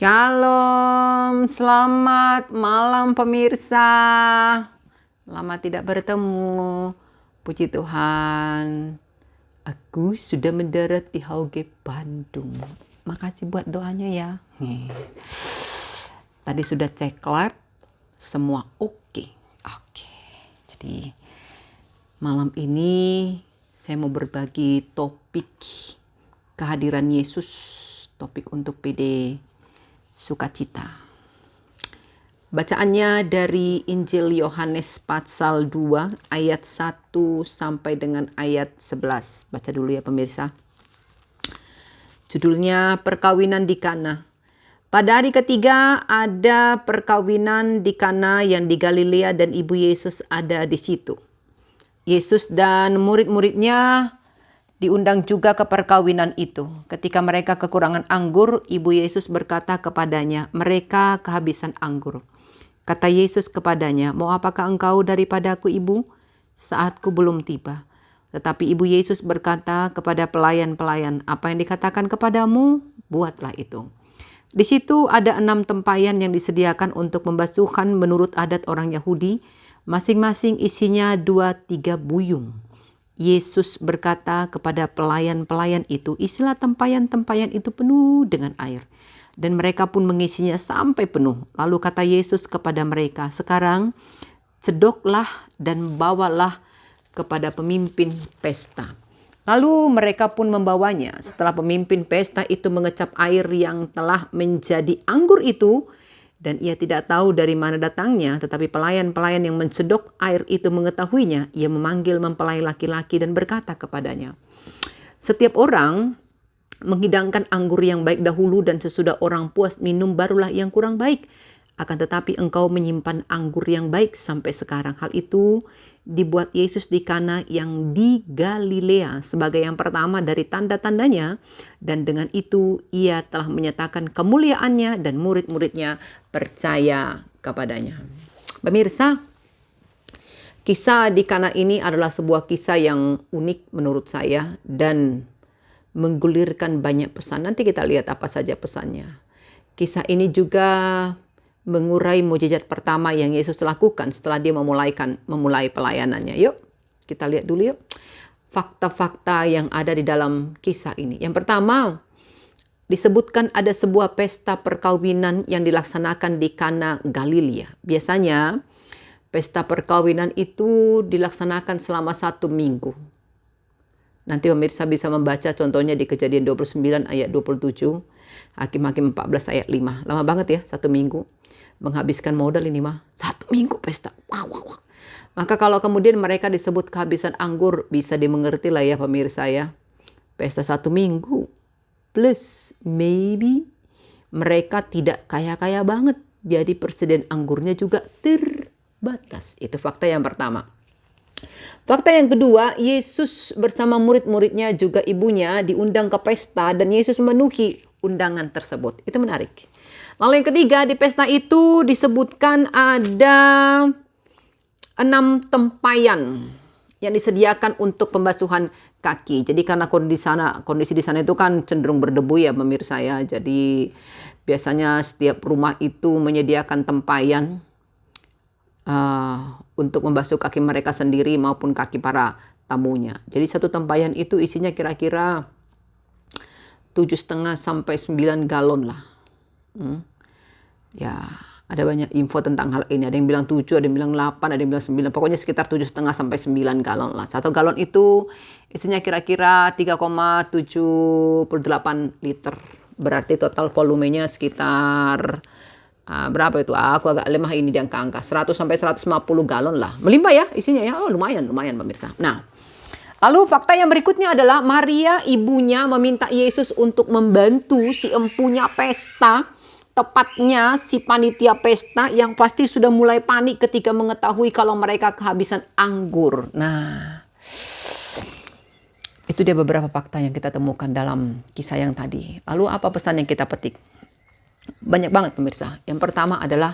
Shalom, selamat malam pemirsa. Lama tidak bertemu. Puji Tuhan, aku sudah mendarat di Hauge Bandung. Makasih buat doanya ya. Tadi sudah cek lab, semua oke. Jadi malam ini saya mau berbagi topik kehadiran Yesus, topik untuk PD sukacita. Bacaannya dari Injil Yohanes pasal 2 ayat 1 sampai dengan ayat 11. Baca dulu ya pemirsa. Judulnya Perkawinan di Kana. Pada hari ketiga ada perkawinan di Kana yang di Galilea dan ibu Yesus ada di situ. Yesus dan murid-muridnya diundang juga ke perkawinan itu. Ketika mereka kekurangan anggur, ibu Yesus berkata kepadanya, mereka kehabisan anggur. Kata Yesus kepadanya, mau apakah engkau daripadaku ibu? Saatku belum tiba. Tetapi ibu Yesus berkata kepada pelayan-pelayan, apa yang dikatakan kepadamu, buatlah itu. Di situ ada 6 tempayan yang disediakan untuk pembasuhan menurut adat orang Yahudi, masing-masing isinya 2-3 buyung. Yesus berkata kepada pelayan-pelayan itu, isilah tempayan-tempayan itu penuh dengan air. Dan mereka pun mengisinya sampai penuh. Lalu kata Yesus kepada mereka, sekarang cedoklah dan bawalah kepada pemimpin pesta. Lalu mereka pun membawanya. Setelah pemimpin pesta itu mengecap air yang telah menjadi anggur itu, dan ia tidak tahu dari mana datangnya, tetapi pelayan-pelayan yang mencedok air itu mengetahuinya. Ia memanggil mempelai laki-laki dan berkata kepadanya, setiap orang menghidangkan anggur yang baik dahulu dan sesudah orang puas minum barulah yang kurang baik. Akan tetapi engkau menyimpan anggur yang baik sampai sekarang. Hal itu dibuat Yesus di Kana yang di Galilea sebagai yang pertama dari tanda-tandanya, dan dengan itu ia telah menyatakan kemuliaannya dan murid-muridnya percaya kepadanya. Pemirsa, kisah di Kana ini adalah sebuah kisah yang unik menurut saya dan menggulirkan banyak pesan. Nanti kita lihat apa saja pesannya. Kisah ini juga mengurai mukjizat pertama yang Yesus lakukan setelah dia memulai pelayanannya. Yuk, kita lihat dulu yuk fakta-fakta yang ada di dalam kisah ini. Yang pertama, disebutkan ada sebuah pesta perkawinan yang dilaksanakan di Kana Galilea. Biasanya pesta perkawinan itu dilaksanakan selama 1 minggu. Nanti pemirsa bisa membaca contohnya di Kejadian 29 ayat 27, Hakim-Hakim 14 ayat 5. Lama banget ya, 1 minggu. Menghabiskan modal ini mah 1 minggu pesta. Wow. Maka kalau kemudian mereka disebut kehabisan anggur, bisa dimengerti lah ya pemirsa ya. Pesta 1 minggu. Plus maybe mereka tidak kaya-kaya banget. Jadi persediaan anggurnya juga terbatas. Itu fakta yang pertama. Fakta yang kedua, Yesus bersama murid-muridnya juga ibunya diundang ke pesta dan Yesus memenuhi undangan tersebut. Itu menarik. Lalu yang ketiga, di pesta itu disebutkan ada 6 tempayan yang disediakan untuk pembasuhan kaki. Jadi karena kondisi di sana itu kan cenderung berdebu ya pemirsa ya. Jadi biasanya setiap rumah itu menyediakan tempayan untuk membasuh kaki mereka sendiri maupun kaki para tamunya. Jadi 1 tempayan itu isinya kira-kira 7,5 sampai 9 galon lah. Ya, ada banyak info tentang hal ini. Ada yang bilang 7, ada yang bilang 8, ada yang bilang 9. Pokoknya sekitar 7,5 sampai 9 galon lah. 1 galon itu isinya kira-kira 3,78 liter. Berarti total volumenya sekitar berapa itu? Aku agak lemah ini di angka-angka. 100 sampai 150 galon lah. Melimpah ya isinya ya. Oh, lumayan pemirsa. Nah, lalu fakta yang berikutnya adalah Maria ibunya meminta Yesus untuk membantu si empunya pesta. Tepatnya si panitia pesta yang pasti sudah mulai panik ketika mengetahui kalau mereka kehabisan anggur. Nah, itu dia beberapa fakta yang kita temukan dalam kisah yang tadi. Lalu apa pesan yang kita petik? Banyak banget pemirsa. Yang pertama adalah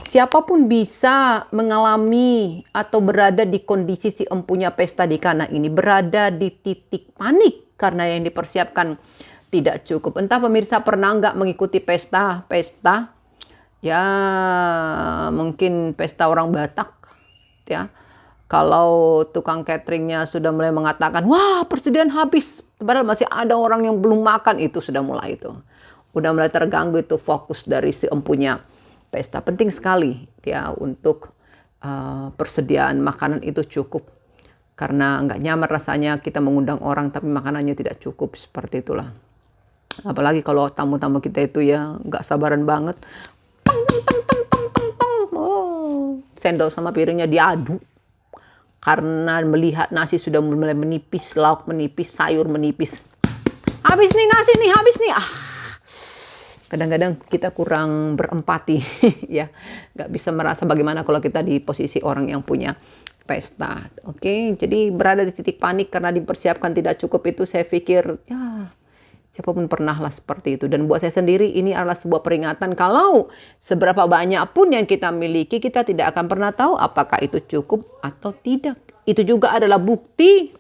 siapapun bisa mengalami atau berada di kondisi si empunya pesta di Kana ini, berada di titik panik karena yang dipersiapkan tidak cukup. Entah pemirsa pernah nggak mengikuti pesta, ya mungkin pesta orang Batak, ya. Kalau tukang cateringnya sudah mulai mengatakan, wah persediaan habis, padahal masih ada orang yang belum makan, itu sudah mulai itu. Udah mulai terganggu itu fokus dari si empunya pesta. Penting sekali ya untuk persediaan makanan itu cukup. Karena nggak nyaman rasanya kita mengundang orang tapi makanannya tidak cukup, seperti itulah. Apalagi kalau tamu-tamu kita itu ya nggak sabaran banget. Oh, sendok sama piringnya diadu. Karena melihat nasi sudah mulai menipis, lauk menipis, sayur menipis. Habis nih nasi nih, habis nih. Kadang-kadang kita kurang berempati, ya. Nggak bisa merasa bagaimana kalau kita di posisi orang yang punya pesta. Oke, jadi berada di titik panik karena dipersiapkan tidak cukup itu, saya pikir, ya siapapun pernahlah seperti itu. Dan buat saya sendiri ini adalah sebuah peringatan kalau seberapa banyak pun yang kita miliki, kita tidak akan pernah tahu apakah itu cukup atau tidak. Itu juga adalah bukti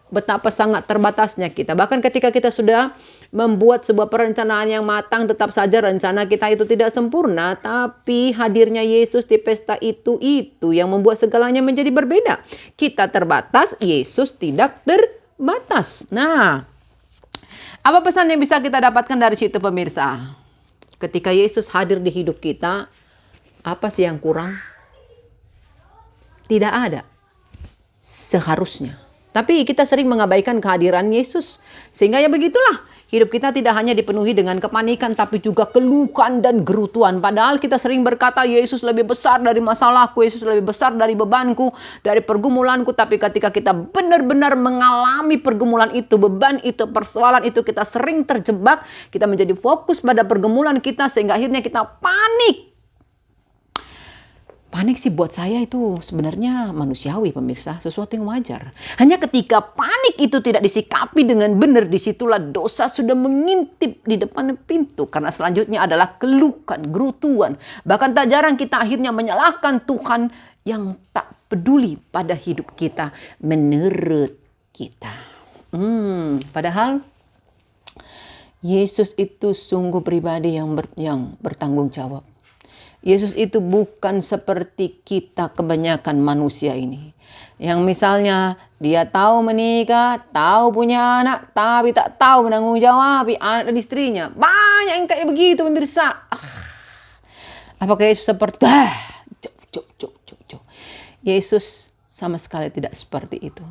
betapa sangat terbatasnya kita. Bahkan ketika kita sudah membuat sebuah perencanaan yang matang, tetap saja rencana kita itu tidak sempurna. Tapi hadirnya Yesus di pesta itu yang membuat segalanya menjadi berbeda. Kita terbatas, Yesus tidak terbatas. Nah, apa pesan yang bisa kita dapatkan dari situ pemirsa? Ketika Yesus hadir di hidup kita, apa sih yang kurang? Tidak ada. Seharusnya. Tapi kita sering mengabaikan kehadiran Yesus. Sehingga ya begitulah. Hidup kita tidak hanya dipenuhi dengan kepanikan, tapi juga keluhan dan gerutuan. Padahal kita sering berkata, Yesus lebih besar dari masalahku, Yesus lebih besar dari bebanku, dari pergumulanku. Tapi ketika kita benar-benar mengalami pergumulan itu, beban itu, persoalan itu, kita sering terjebak. Kita menjadi fokus pada pergumulan kita, sehingga akhirnya kita panik. Panik sih buat saya itu sebenarnya manusiawi pemirsa, sesuatu yang wajar. Hanya ketika panik itu tidak disikapi dengan benar, disitulah dosa sudah mengintip di depan pintu. Karena selanjutnya adalah keluhan, gerutuan. Bahkan tak jarang kita akhirnya menyalahkan Tuhan yang tak peduli pada hidup kita menurut kita. Padahal Yesus itu sungguh pribadi yang bertanggung jawab. Yesus itu bukan seperti kita kebanyakan manusia ini. Yang misalnya dia tahu menikah, tahu punya anak, tapi tak tahu menanggung jawab anak dan istrinya. Banyak yang kayak begitu pemirsa. Apakah Yesus seperti Yesus sama sekali tidak seperti itu.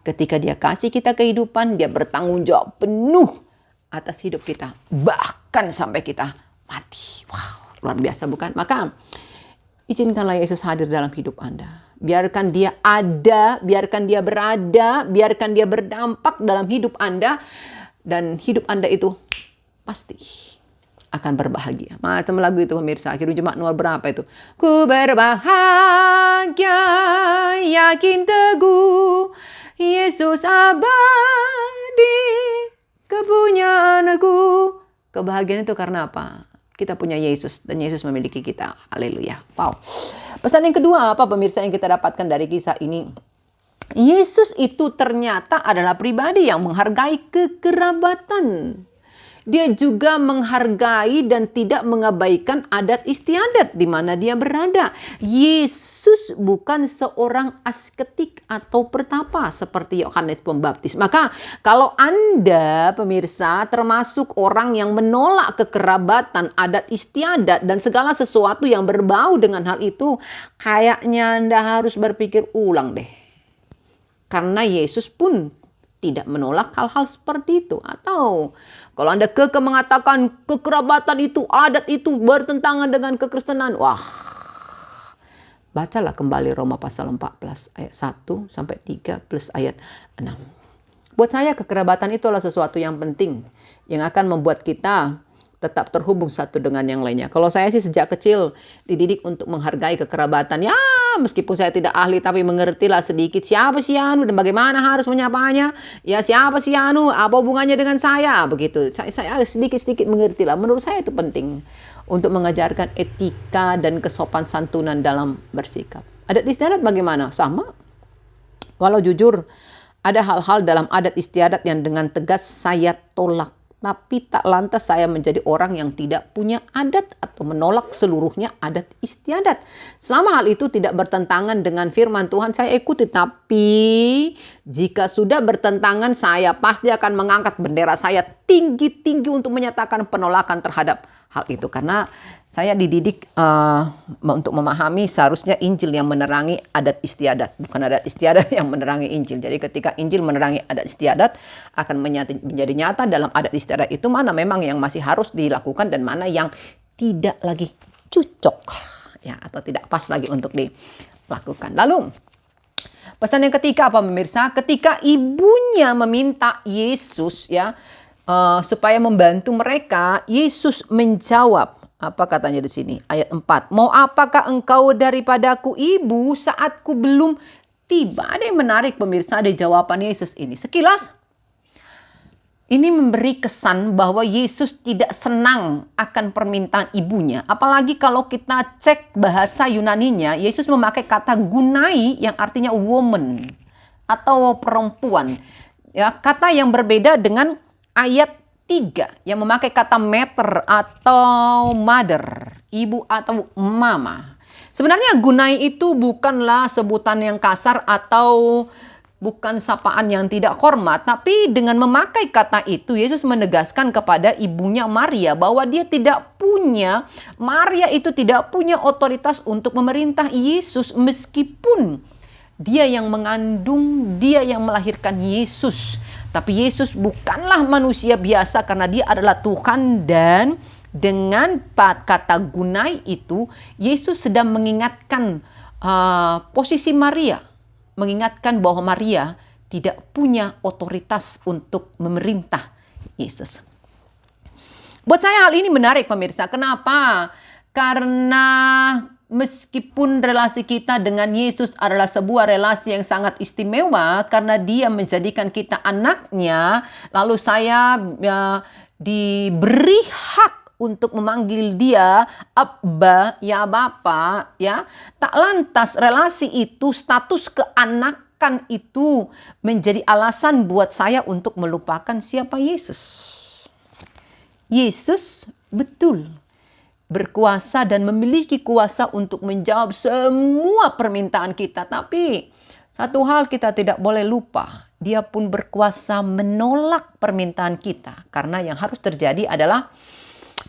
Ketika dia kasih kita kehidupan, dia bertanggung jawab penuh atas hidup kita. Bahkan sampai kita mati. Wow. Luar biasa bukan? Maka izinkanlah Yesus hadir dalam hidup Anda. Biarkan dia ada, biarkan dia berada, biarkan dia berdampak dalam hidup Anda. Dan hidup Anda itu pasti akan berbahagia. Macam lagu itu pemirsa. Akhir Jumat nomor berapa itu? Ku berbahagia, yakin teguh, Yesus abadi, kepunyaanku. Kebahagiaan itu karena apa? Kita punya Yesus dan Yesus memiliki kita. Haleluya. Wow. Pesan yang kedua apa pemirsa yang kita dapatkan dari kisah ini? Yesus itu ternyata adalah pribadi yang menghargai kekerabatan. Dia juga menghargai dan tidak mengabaikan adat istiadat di mana dia berada. Yesus bukan seorang asketik atau pertapa seperti Yohanes Pembaptis. Maka kalau Anda pemirsa termasuk orang yang menolak kekerabatan, adat istiadat dan segala sesuatu yang berbau dengan hal itu, kayaknya Anda harus berpikir ulang deh. Karena Yesus pun tidak menolak hal-hal seperti itu. Atau kalau Anda mengatakan kekerabatan itu, adat itu bertentangan dengan kekristenan. Wah, bacalah kembali Roma pasal 14 ayat 1 sampai 3 plus ayat 6. Buat saya kekerabatan itu adalah sesuatu yang penting. Yang akan membuat kita tetap terhubung satu dengan yang lainnya. Kalau saya sih sejak kecil dididik untuk menghargai kekerabatan. Ya, meskipun saya tidak ahli tapi mengertilah sedikit siapa si Anu dan bagaimana harus menyapanya. Ya, siapa si Anu, apa hubungannya dengan saya, begitu. Saya sedikit-sedikit mengertilah. Menurut saya itu penting untuk mengajarkan etika dan kesopan santunan dalam bersikap. Adat istiadat bagaimana? Sama. Walau jujur, ada hal-hal dalam adat istiadat yang dengan tegas saya tolak. tapi tak lantas saya menjadi orang yang tidak punya adat atau menolak seluruhnya adat istiadat. Selama hal itu tidak bertentangan dengan firman Tuhan, saya ikuti. Tapi jika sudah bertentangan, saya pasti akan mengangkat bendera saya tinggi-tinggi untuk menyatakan penolakan terhadap hal itu. Karena saya dididik untuk memahami seharusnya Injil yang menerangi adat istiadat, bukan adat istiadat yang menerangi Injil. Jadi ketika Injil menerangi adat istiadat, akan menjadi nyata dalam adat istiadat itu mana memang yang masih harus dilakukan dan mana yang tidak lagi cocok ya, atau tidak pas lagi untuk dilakukan. Lalu pesan yang ketiga apa pemirsa? Ketika ibunya meminta Yesus ya supaya membantu mereka, Yesus menjawab. Apa katanya di sini? Ayat 4. Mau apakah engkau daripadaku, ibu, saatku belum tiba? Ada yang menarik pemirsa di jawaban Yesus ini. Sekilas ini memberi kesan bahwa Yesus tidak senang akan permintaan ibunya. Apalagi kalau kita cek bahasa Yunaninya, Yesus memakai kata gunai yang artinya woman atau perempuan. Ya, kata yang berbeda dengan ayat 3 yang memakai kata mater atau mother, ibu atau mama. Sebenarnya gunai itu bukanlah sebutan yang kasar atau bukan sapaan yang tidak hormat, tapi dengan memakai kata itu Yesus menegaskan kepada ibunya Maria bahwa Maria itu tidak punya otoritas untuk memerintah Yesus, meskipun dia yang mengandung, dia yang melahirkan Yesus. Tapi Yesus bukanlah manusia biasa karena dia adalah Tuhan, dan dengan kata gunai itu Yesus sedang mengingatkan posisi Maria. Mengingatkan bahwa Maria tidak punya otoritas untuk memerintah Yesus. Buat saya hal ini menarik pemirsa. Kenapa? Karena meskipun relasi kita dengan Yesus adalah sebuah relasi yang sangat istimewa karena dia menjadikan kita anaknya, lalu saya diberi hak untuk memanggil dia Abba, ya Bapa, ya. Tak lantas relasi itu, status keanakan itu menjadi alasan buat saya untuk melupakan siapa Yesus. Yesus betul berkuasa dan memiliki kuasa untuk menjawab semua permintaan kita. Tapi satu hal kita tidak boleh lupa, dia pun berkuasa menolak permintaan kita. Karena yang harus terjadi adalah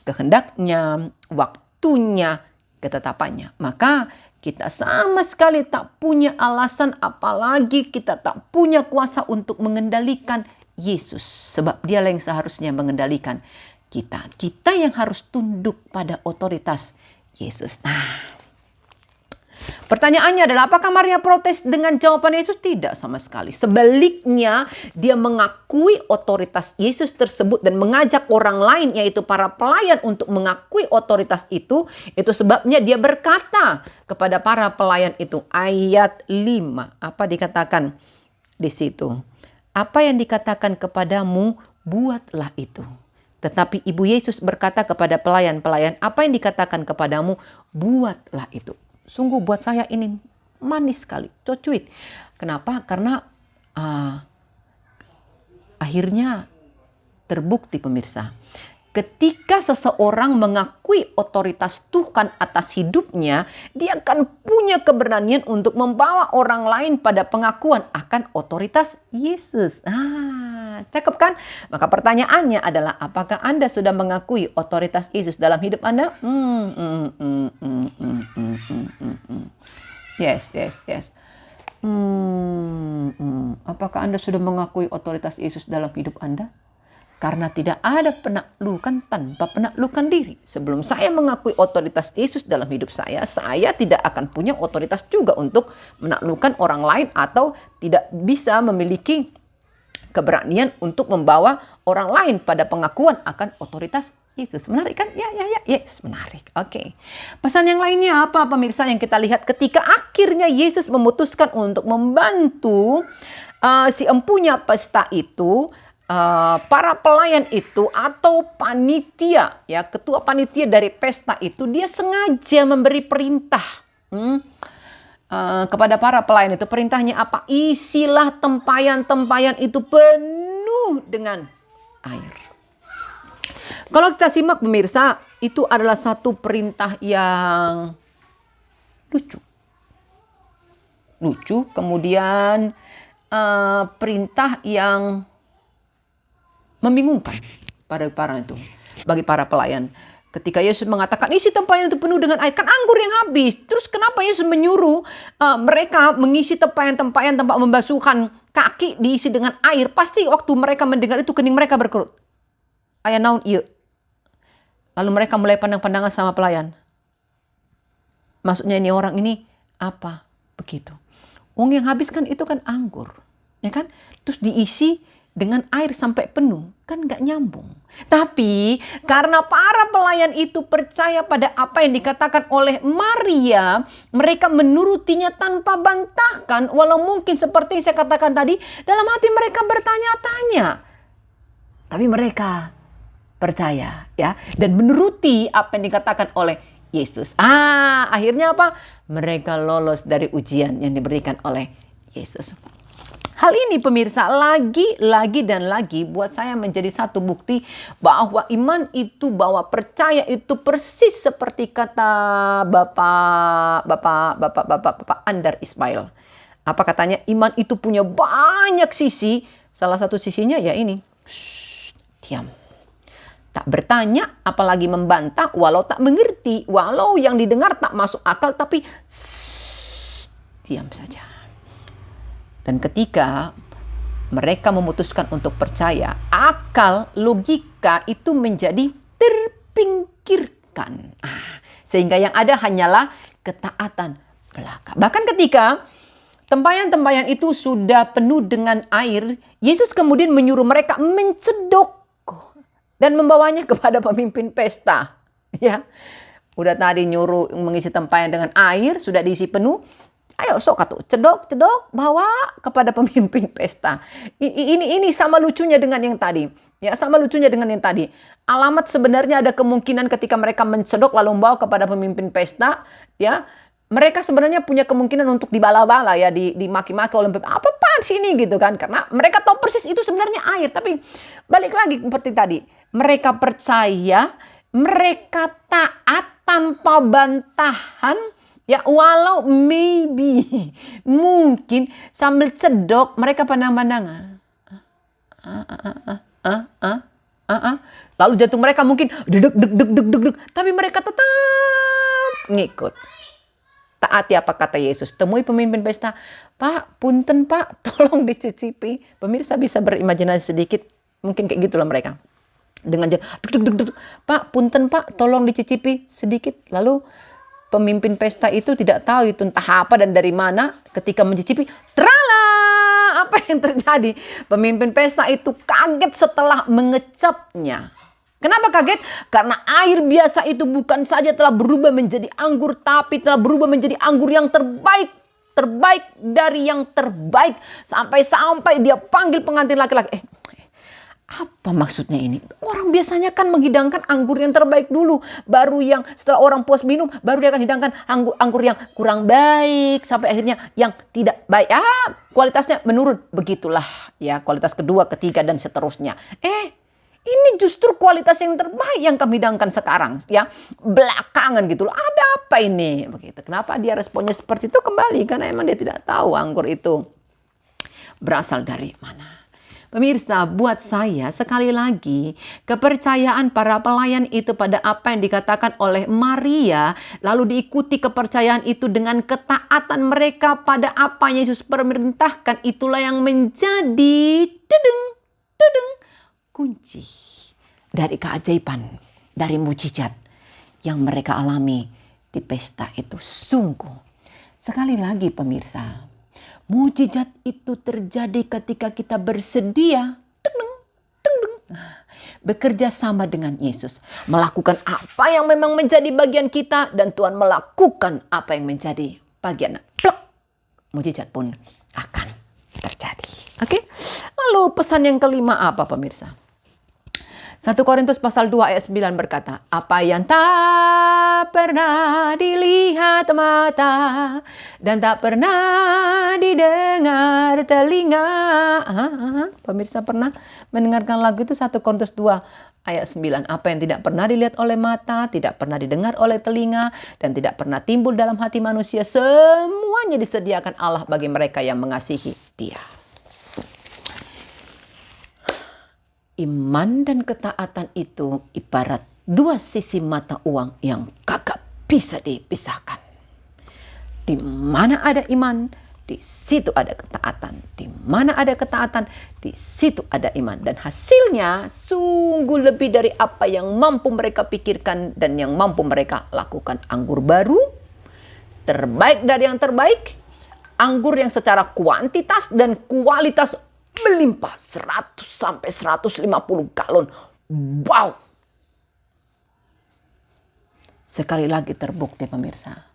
kehendaknya, waktunya, ketetapannya. Maka kita sama sekali tak punya alasan, apalagi kita tak punya kuasa untuk mengendalikan Yesus. Sebab dialah yang seharusnya mengendalikan kita. Kita yang harus tunduk pada otoritas Yesus. Nah, pertanyaannya adalah apakah Maria protes dengan jawaban Yesus? Tidak sama sekali. Sebaliknya, dia mengakui otoritas Yesus tersebut dan mengajak orang lain, yaitu para pelayan, untuk mengakui otoritas itu. Itu sebabnya dia berkata kepada para pelayan itu, ayat 5. Apa dikatakan di situ? Apa yang dikatakan kepadamu, buatlah itu. Tetapi Ibu Yesus berkata kepada pelayan-pelayan, apa yang dikatakan kepadamu, buatlah itu. Sungguh buat saya ini manis sekali, cocuit. Kenapa? Karena akhirnya terbukti pemirsa. Ketika seseorang mengakui otoritas Tuhan atas hidupnya, dia akan punya keberanian untuk membawa orang lain pada pengakuan akan otoritas Yesus. Cakep kan? Maka pertanyaannya adalah, apakah Anda sudah mengakui otoritas Yesus dalam hidup Anda? Yes. Apakah Anda sudah mengakui otoritas Yesus dalam hidup Anda? Karena tidak ada penaklukan tanpa penaklukan diri. Sebelum saya mengakui otoritas Yesus dalam hidup saya tidak akan punya otoritas juga untuk menaklukkan orang lain, atau tidak bisa memiliki keberanian untuk membawa orang lain pada pengakuan akan otoritas Yesus. Menarik kan? Yes, menarik. Oke. Pesan yang lainnya apa pemirsa yang kita lihat ketika akhirnya Yesus memutuskan untuk membantu si empunya pesta itu, para pelayan itu atau panitia, ya, ketua panitia dari pesta itu, dia sengaja memberi perintah kepada para pelayan itu. Perintahnya apa? Isilah tempayan-tempayan itu penuh dengan air. Kalau kita simak pemirsa, itu adalah satu perintah yang lucu. Kemudian perintah yang membingungkan bagi para pelayan. Ketika Yesus mengatakan isi tempayan itu penuh dengan air, kan anggur yang habis. Terus kenapa Yesus menyuruh mereka mengisi tempayan tempat membasuhkan kaki diisi dengan air? Pasti waktu mereka mendengar itu kening mereka berkerut. Aya naon ieu? Lalu mereka mulai pandang-pandangan sama pelayan. Maksudnya ini orang ini apa? Begitu. Wong yang habis kan itu kan anggur, ya kan? Terus diisi dengan air sampai penuh, kan nggak nyambung. Tapi karena para pelayan itu percaya pada apa yang dikatakan oleh Maria, mereka menurutinya tanpa bantahkan, walau mungkin seperti yang saya katakan tadi, dalam hati mereka bertanya-tanya. Tapi mereka percaya, ya, dan menuruti apa yang dikatakan oleh Yesus. Akhirnya apa? Mereka lolos dari ujian yang diberikan oleh Yesus. Hal ini pemirsa lagi dan lagi buat saya menjadi satu bukti bahwa iman itu, bahwa percaya itu persis seperti kata Bapak Andar Ismail. Apa katanya? Iman itu punya banyak sisi. Salah satu sisinya ya ini. Diam. Tak bertanya, apalagi membantah, walau tak mengerti, walau yang didengar tak masuk akal, tapi diam saja. Dan ketika mereka memutuskan untuk percaya, akal, logika itu menjadi terpinggirkan. Sehingga yang ada hanyalah ketaatan belaka. Bahkan ketika tempayan-tempayan itu sudah penuh dengan air, Yesus kemudian menyuruh mereka mencedok dan membawanya kepada pemimpin pesta. Ya, udah tadi nyuruh mengisi tempayan dengan air, sudah diisi penuh. Ayo sok atuh, cedok, bawa kepada pemimpin pesta. Ini sama lucunya dengan yang tadi. Ya, sama lucunya dengan yang tadi. Alamat sebenarnya ada kemungkinan ketika mereka mencedok lalu membawa kepada pemimpin pesta, ya. Mereka sebenarnya punya kemungkinan untuk dibala-bala, ya, dimaki-maki oleh apa-apaan sih ini gitu kan. Karena mereka tahu persis itu sebenarnya air, tapi balik lagi seperti tadi. Mereka percaya, mereka taat tanpa bantahan. Ya, walau mungkin sambil cedok mereka pandang-pandangan. Lalu jantung mereka mungkin deg. Tapi mereka tetap ngikut. Taati apa kata Yesus. Temui pemimpin pesta. Pak, punten Pak, tolong dicicipi. Pemirsa bisa berimajinasi sedikit. Mungkin kayak gitulah mereka. Dengan deg. Pak, punten Pak, tolong dicicipi sedikit. Lalu pemimpin pesta itu tidak tahu itu entah apa dan dari mana. Ketika mencicipi, trala! Apa yang terjadi? Pemimpin pesta itu kaget setelah mengecapnya. Kenapa kaget? Karena air biasa itu bukan saja telah berubah menjadi anggur, tapi telah berubah menjadi anggur yang terbaik. Terbaik dari yang terbaik. Sampai dia panggil pengantin laki-laki. Apa maksudnya ini? Orang biasanya kan menghidangkan anggur yang terbaik dulu. Baru yang setelah orang puas minum, baru dia akan hidangkan anggur yang kurang baik. Sampai akhirnya yang tidak baik. Kualitasnya menurun. Begitulah ya, kualitas kedua, ketiga, dan seterusnya. Ini justru kualitas yang terbaik yang kami hidangkan sekarang. Ya, belakangan gitu loh. Ada apa ini? Begitu. Kenapa dia responnya seperti itu? Kembali karena emang dia tidak tahu anggur itu berasal dari mana. Pemirsa, buat saya sekali lagi, kepercayaan para pelayan itu pada apa yang dikatakan oleh Maria, lalu diikuti kepercayaan itu dengan ketaatan mereka pada apa yang Yesus perintahkan, itulah yang menjadi kunci dari keajaiban, dari mujizat yang mereka alami di pesta itu. Sungguh, sekali lagi pemirsa, mujizat itu terjadi ketika kita bersedia bekerja sama dengan Yesus. Melakukan apa yang memang menjadi bagian kita dan Tuhan melakukan apa yang menjadi bagian. Mujizat pun akan terjadi. Oke? Lalu pesan yang kelima apa pemirsa? 1 Korintus pasal 2 ayat 9 berkata, apa yang tak pernah dilihat mata dan tak pernah didengar telinga. Pemirsa pernah mendengarkan lagu itu 1 Korintus 2 ayat 9. Apa yang tidak pernah dilihat oleh mata, tidak pernah didengar oleh telinga, dan tidak pernah timbul dalam hati manusia, semuanya disediakan Allah bagi mereka yang mengasihi Dia. Iman dan ketaatan itu ibarat dua sisi mata uang yang kagak bisa dipisahkan. Di mana ada iman, di situ ada ketaatan. Di mana ada ketaatan, di situ ada iman. Dan hasilnya sungguh lebih dari apa yang mampu mereka pikirkan dan yang mampu mereka lakukan. Anggur baru, terbaik dari yang terbaik. Anggur yang secara kuantitas dan kualitas melimpah 100 sampai 150 galon. Wow. Sekali lagi terbukti pemirsa,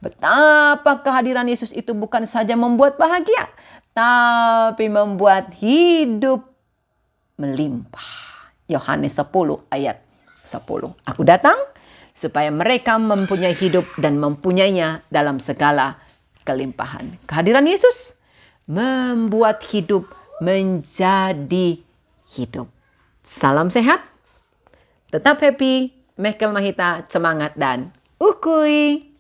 betapa kehadiran Yesus itu bukan saja membuat bahagia, tapi membuat hidup melimpah. Yohanes 10 ayat 10. Aku datang supaya mereka mempunyai hidup dan mempunyainya dalam segala kelimpahan. Kehadiran Yesus membuat hidup menjadi hidup. Salam sehat, tetap happy, Mekel Mahita, semangat dan ukui.